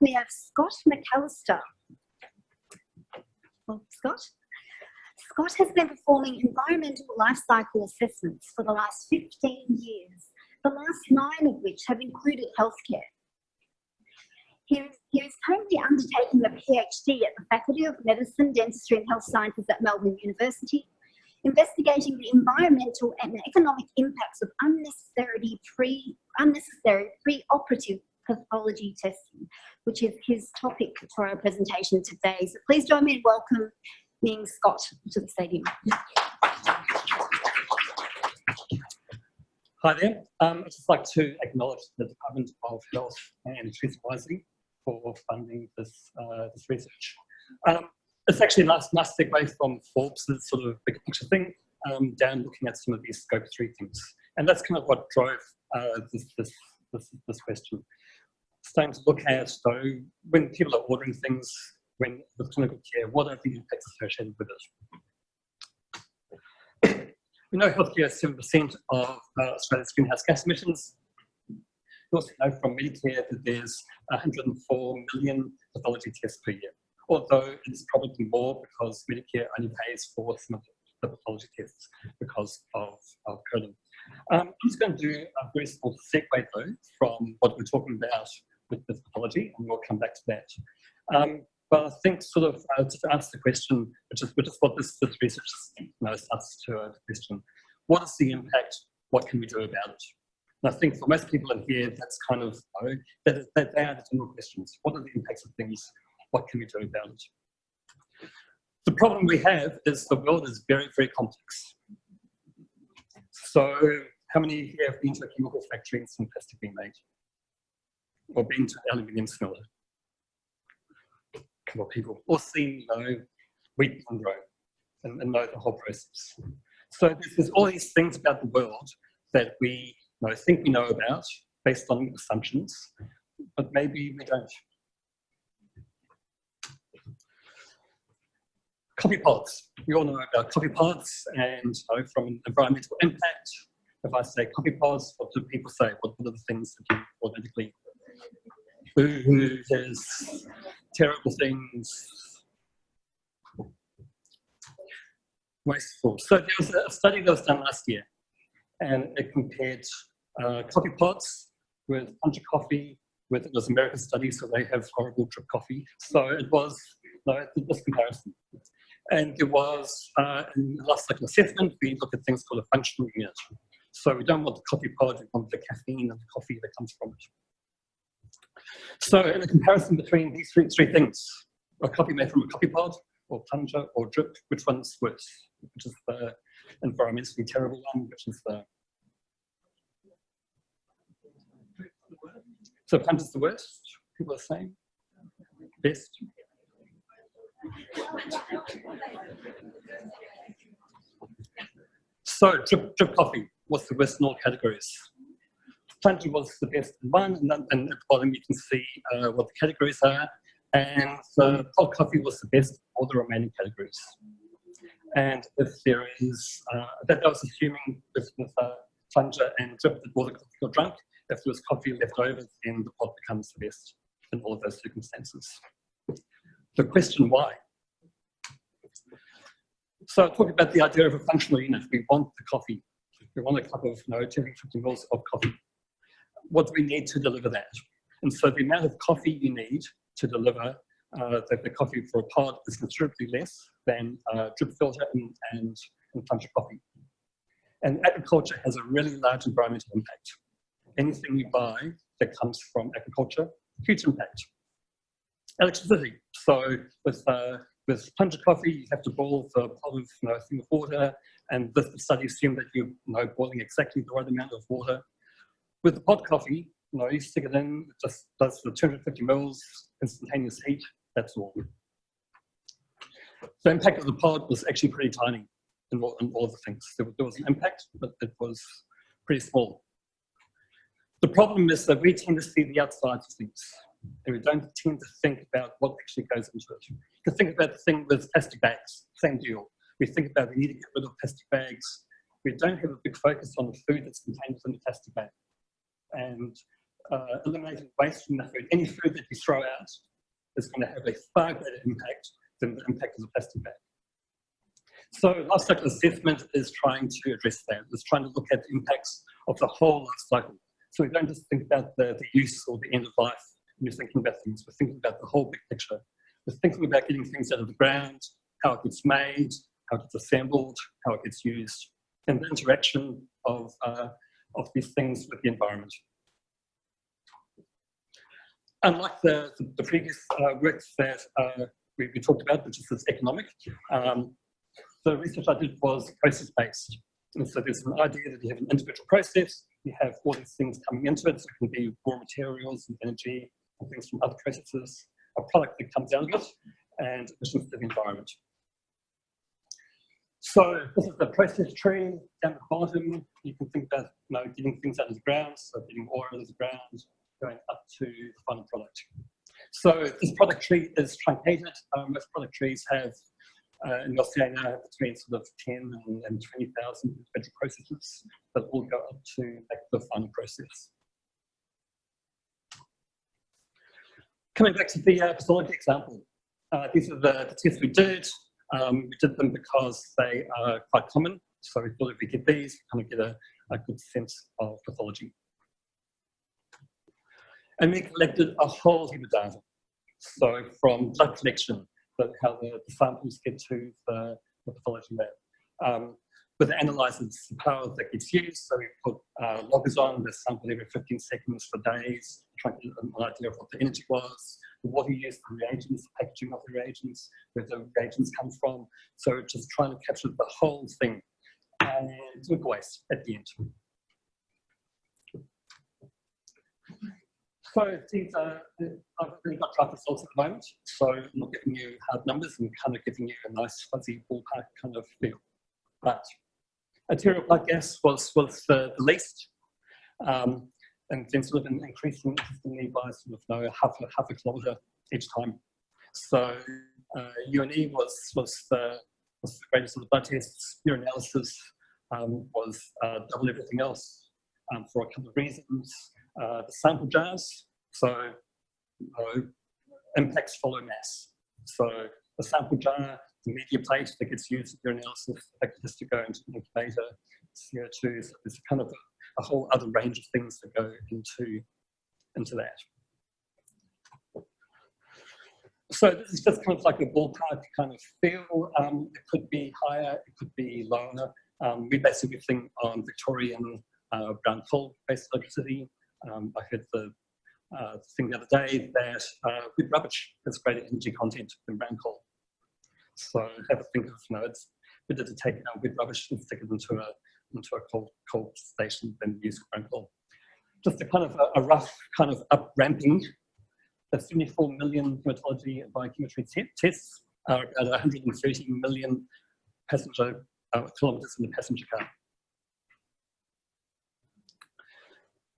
we have Scott McAllister. Well, Scott has been performing environmental life cycle assessments for the last 15 years, the last 9 of which have included healthcare. He is currently undertaking a PhD at the Faculty of Medicine, Dentistry and Health Sciences at Melbourne University, investigating the environmental and economic impacts of unnecessary pre-operative pathology testing, which is his topic for our presentation today. So please join me in welcoming Scott to the stadium. Hi there. I'd just like to acknowledge the Department of Health and Trees Wisely for funding this research. It's actually a nice segue from Forbes' sort of big picture thing down looking at some of these scope 3 things. And that's kind of what drove this question. Starting to look at, though, when people are ordering things with clinical care, what are the impacts associated with it? We know healthcare is 7% of Australia's greenhouse gas emissions. We also know from Medicare that there's 104 million pathology tests per year, although it's probably more because Medicare only pays for some of the pathology tests because of coding. I'm just going to do a very small segue, though, from what we're talking about with this pathology, and we'll come back to that. But I think sort of to answer the question, which is what this research starts to question, what is the impact? What can we do about it? And I think for most people in here, that's kind of, they are the general questions. What are the impacts of things? What can we do about it? The problem we have is the world is very, very complex. So how many here have been to a chemical factory and seen plastic being made? Or been to an aluminium smelter? A couple of people. Or seen wheat being grown and know the whole process. So there's all these things about the world that we think we know about based on assumptions, but maybe we don't. Coffee pods. We all know about coffee pods and from an environmental impact. If I say coffee pods, what do people say? What are the things that you automatically there's terrible things, wasteful. So there was a study that was done last year, and it compared coffee pods with punch coffee. It was American study, so they have horrible drip coffee. So it was this comparison. And there was, in the last cycle assessment, we look at things called a functional unit. So we don't want the coffee pod, we want the caffeine and the coffee that comes from it. So in a comparison between these three things, a coffee made from a coffee pod, or plunger, or drip, which one's worse? Which is the environmentally terrible one, which is the... So plunger's the worst, people are saying? Best? So drip coffee, what's the worst in all categories? Plunger was the best in one, and at the bottom you can see what the categories are, and the pod coffee was the best for all the remaining categories. And if there is, that I was assuming with plunger and drip that all the coffee got drunk, if there was coffee left over, then the pod becomes the best in all of those circumstances. The question why? So I talked about the idea of a functional unit. We want the coffee. We want a cup of 250 mils of coffee. What do we need to deliver that? And so the amount of coffee you need to deliver the coffee for a pod is considerably less than drip filter and plunger coffee. And agriculture has a really large environmental impact. Anything you buy that comes from agriculture, huge impact. Electricity. So with plunger coffee, you have to boil the pot of thing of water, and this study assumed that you're boiling exactly the right amount of water. With the pod coffee, you stick it in, it just does the 250 mils, instantaneous heat, that's all. The impact of the pod was actually pretty tiny in all of the things. There was an impact, but it was pretty small. The problem is that we tend to see the outside of things, and we don't tend to think about what actually goes into it. You can think about the thing with plastic bags, same deal. We think about we need to get rid of plastic bags. We don't have a big focus on the food that's contained within the plastic bag. And eliminating waste from the food. Any food that you throw out is going to have a far greater impact than the impact of a plastic bag. So life cycle assessment is trying to address that. It's trying to look at the impacts of the whole life cycle. So we don't just think about the use or the end of life when we're thinking about things. We're thinking about the whole big picture. We're thinking about getting things out of the ground, how it gets made, how it gets assembled, how it gets used, and the interaction of these things with the environment. Unlike the previous work that we talked about, which is this economic, the research I did was process-based. And so there's an idea that you have an individual process, you have all these things coming into it, so it can be raw materials and energy and things from other processes, a product that comes out of it, and emissions to the environment. So this is the process tree. Down the bottom, you can think about getting things out of the ground, so getting ore out of the ground, going up to the final product. So this product tree is truncated. Most product trees have, in LCA now, between sort of 10 and 20,000 individual processes that all go up to make the final process. Coming back to the pathology example, these are the tests we did. We did them because they are quite common. So we thought if we get these, we kind of get a good sense of pathology. And we collected a whole heap of data. So from blood collection, how the samples get to the pathology lab. With the analyzers, the power that gets used, so we put loggers on, they sample every 15 seconds for days, trying to get an idea of what the energy was, the water used, the reagents, the packaging of the reagents, where the reagents come from. So just trying to capture the whole thing and look waste at the end. So these are, I've really got draft results at the moment, so I'm not giving you hard numbers and kind of giving you a nice fuzzy ballpark kind of feel. But arterial blood gas was the least, and then sort of increasing interestingly by sort of half a kilometre each time. So UNE was the greatest of the blood tests. Urinalysis was double everything else for a couple of reasons. The sample jars, so impacts follow mass. So the sample jar, the media plate that gets used in urinalysis, that has to go into the incubator, CO2, so there's kind of a whole other range of things that go into that. So this is just kind of like a ballpark kind of feel. It could be higher, it could be lower. We basically think on Victorian brown coal-based electricity. I heard the thing the other day that wood rubbish has greater energy content than brown coal. So have a think of, it's better to take our wood rubbish and stick it into a coal station than use brown coal. Just a kind of a rough kind of up-ramping. The 74 million hematology and biochemistry tests are about 130 million passenger kilometres in the passenger car.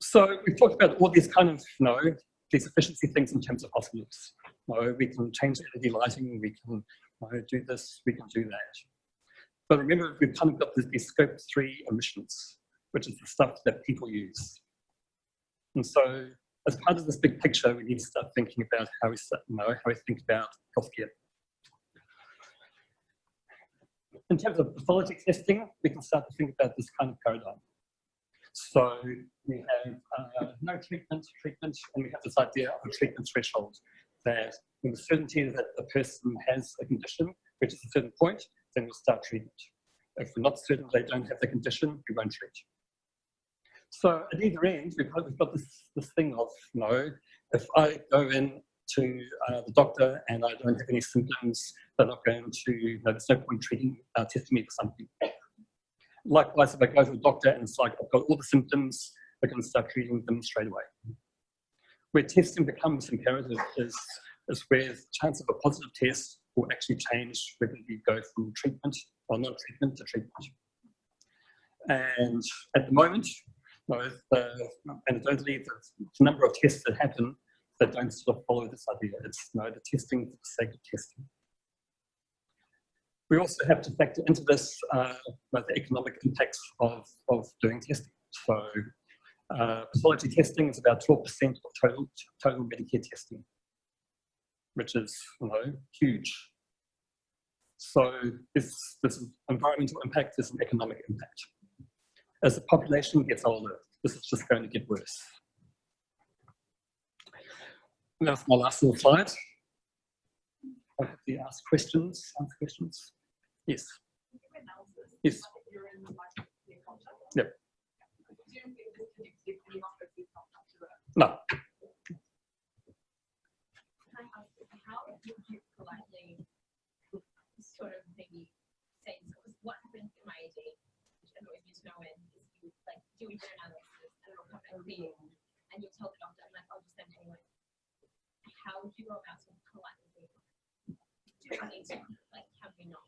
So we've talked about all these kind of, these efficiency things in terms of hospitals. We can change LED lighting, we can do this, we can do that. But remember, we've kind of got these scope 3 emissions, which is the stuff that people use. And so as part of this big picture, we need to start thinking about how we think about healthcare. In terms of pathology testing, we can start to think about this kind of paradigm. So we have no treatment, and we have this idea of a treatment threshold, that when the certainty that a person has a condition reaches a certain point, then we'll start treatment. If we're not certain they don't have the condition, we won't treat. So at either end, we've got this thing of, if I go in to the doctor and I don't have any symptoms, they're not going to, there's no point testing me for something. Likewise, if I go to a doctor and it's like, I've got all the symptoms, we're going to start treating them straight away. Where testing becomes imperative is where the chance of a positive test will actually change whether you go from treatment or non-treatment to treatment. And at the moment, anecdotally, the number of tests that happen that don't sort of follow this idea. It's the testing for the sake of testing. We also have to factor into this the economic impacts of doing testing. So Pathology testing is about 12% of total Medicare testing, which is, huge. So this environmental impact is an economic impact. As the population gets older, this is just going to get worse. And that's my last little slide. I have to ask questions. Answer questions. Yes. Yes. Yep. No. How would you politely sort of maybe say, what happens in my AD, which I've always used to know, is you like do your analysis and it'll come back clean, and you tell the doctor, I'm like, I'll just send anyway. How would you go about sort of politely? Do I need to, like, can we not?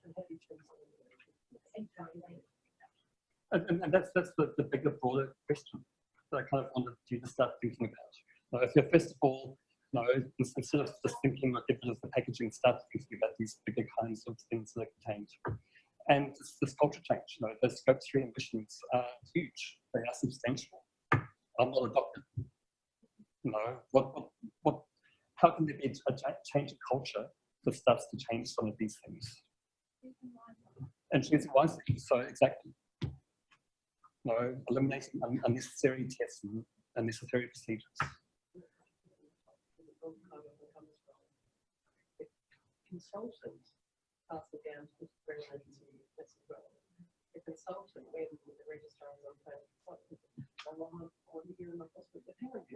And that's the bigger, broader question that I kind of wanted you to start thinking about. Now, if you're first of all, instead of just thinking like of the packaging, start thinking about these bigger kinds of things that are contained. And this culture change, those scope 3 emissions are huge. They are substantial. I'm not a doctor. How can there be a change in culture that starts to change some of these things? And choosing wisely. So exactly. Eliminating unnecessary tests and unnecessary procedures. Consultant pass it down to the related to this as well. The consultant, when the registrar is on phone, I want to hear in my hospital, but hang on,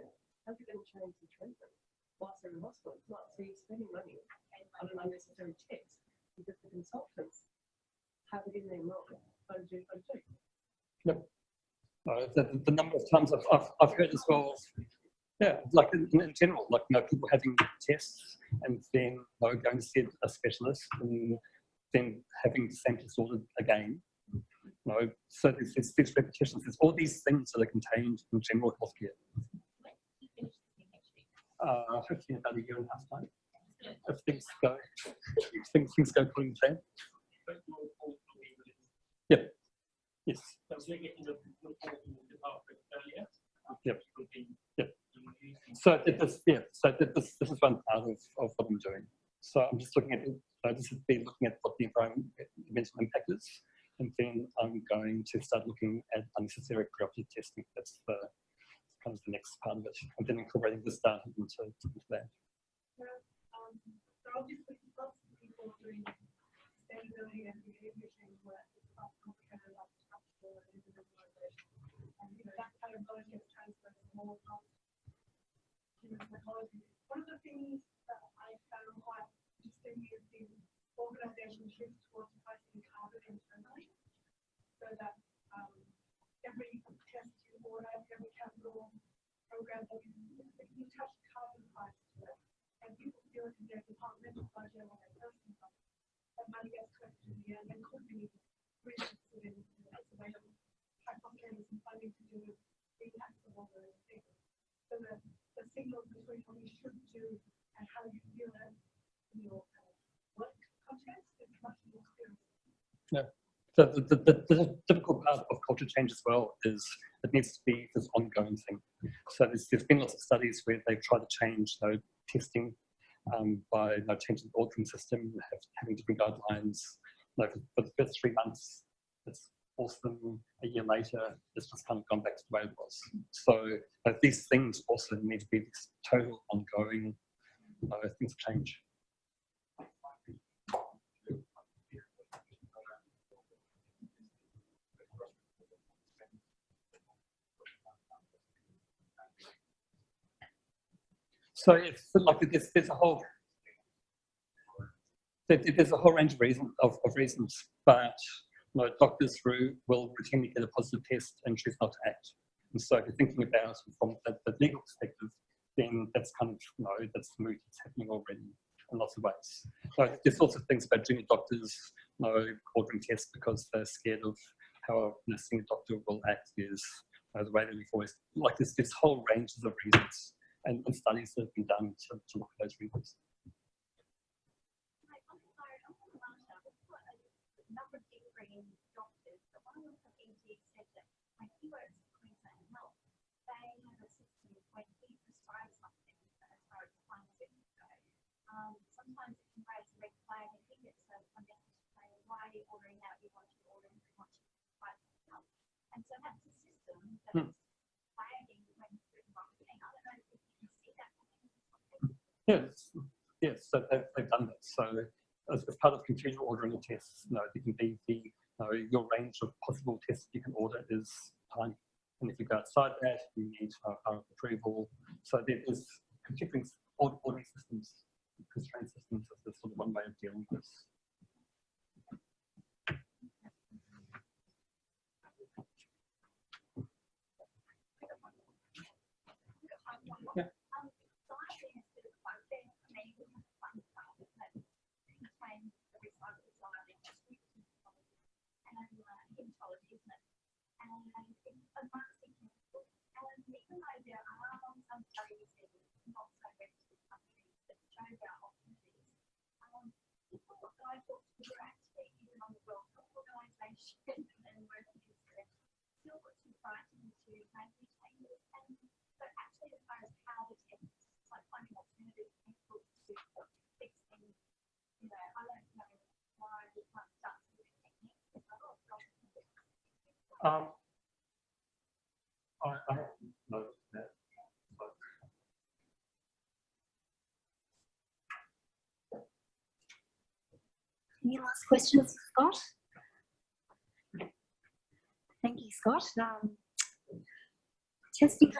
how's it going to change the treatment? Whilst they're in hospital, it's not. So you're spending money on an unnecessary test because the consultants have it in their mind. Yep. The number of times I've heard as well. Yeah, like in general, like people having tests and then going to see a specialist and then having the same test ordered again. So there's repetitions. There's all these things that are contained in general healthcare. Hopefully in about a year and a half time, if things go according to plan. Yep. Yes. Yep. Yep. So this is one part of what I'm doing. So I'm just looking at this has been looking at what the environmental impact is, and then I'm going to start looking at unnecessary preoperative testing. That's kind of the next part of it, and then incorporating this data into that. So obviously lots of people doing sustainability and behavior change work is quite complicated, like structural and individualization. And that kind of knowledge gets transferred to more human psychology. One of the things that I found quite interesting is the organization shift towards pricing carbon internally, so that every test you order, every capital program that you touch carbon price to it, and people feel in their departmental budget or their personal budget, that money gets collected in the end and could be reinvested in Pennsylvania, quite complicated some funding to do with the impacts of all those things. So the signals between what you should do and how you feel it in your work context is much more clear. Yeah. So the difficult part of culture change as well is it needs to be this ongoing thing. So there's been lots of studies where they've tried to change testing by changing the ordering system, having different guidelines. For the first 3 months, it's awesome. A year later, it's just kind of gone back to the way it was. So these things also need to be this total ongoing things change. So it's like there's a whole range of reasons, but doctors will routinely get a positive test and choose not to act. And so if you're thinking about it from the legal perspective, then that's kind of that's moot. It's happening already in lots of ways. So there's lots of things about junior doctors ordering tests because they're scared of how a senior doctor will act is the way that we've always there's this whole range of reasons. And studies that have been done to look at those reasons. Number of different doctors, but one of them from AG said that he works in Queensland Health, they have a system when he prescribes something as far as pharmaceuticals go. Sometimes it can raise a red flag and he gets a message saying, why are you ordering out? You want to order and you want to buy something else. And so that's a system that's flagging when certain wrong thing. I don't know if you can see that. Yes, so they've done that. So as part of continual ordering of tests, there can be your range of possible tests you can order is tiny. And if you go outside that, you need approval. So there is particularly ordering systems, constraint systems is the sort of one way of dealing with this. Yeah. Even though there are some studies in not so registered countries that show there are opportunities, people that I talked to were actually even on the World Health Organization and working in still got too frightened to make these changes. And so actually as far as how to test, like finding alternative people to fix things, I don't know why we can't start with techniques. I haven't noticed that. Any last questions, Scott? Thank you, Scott. Testing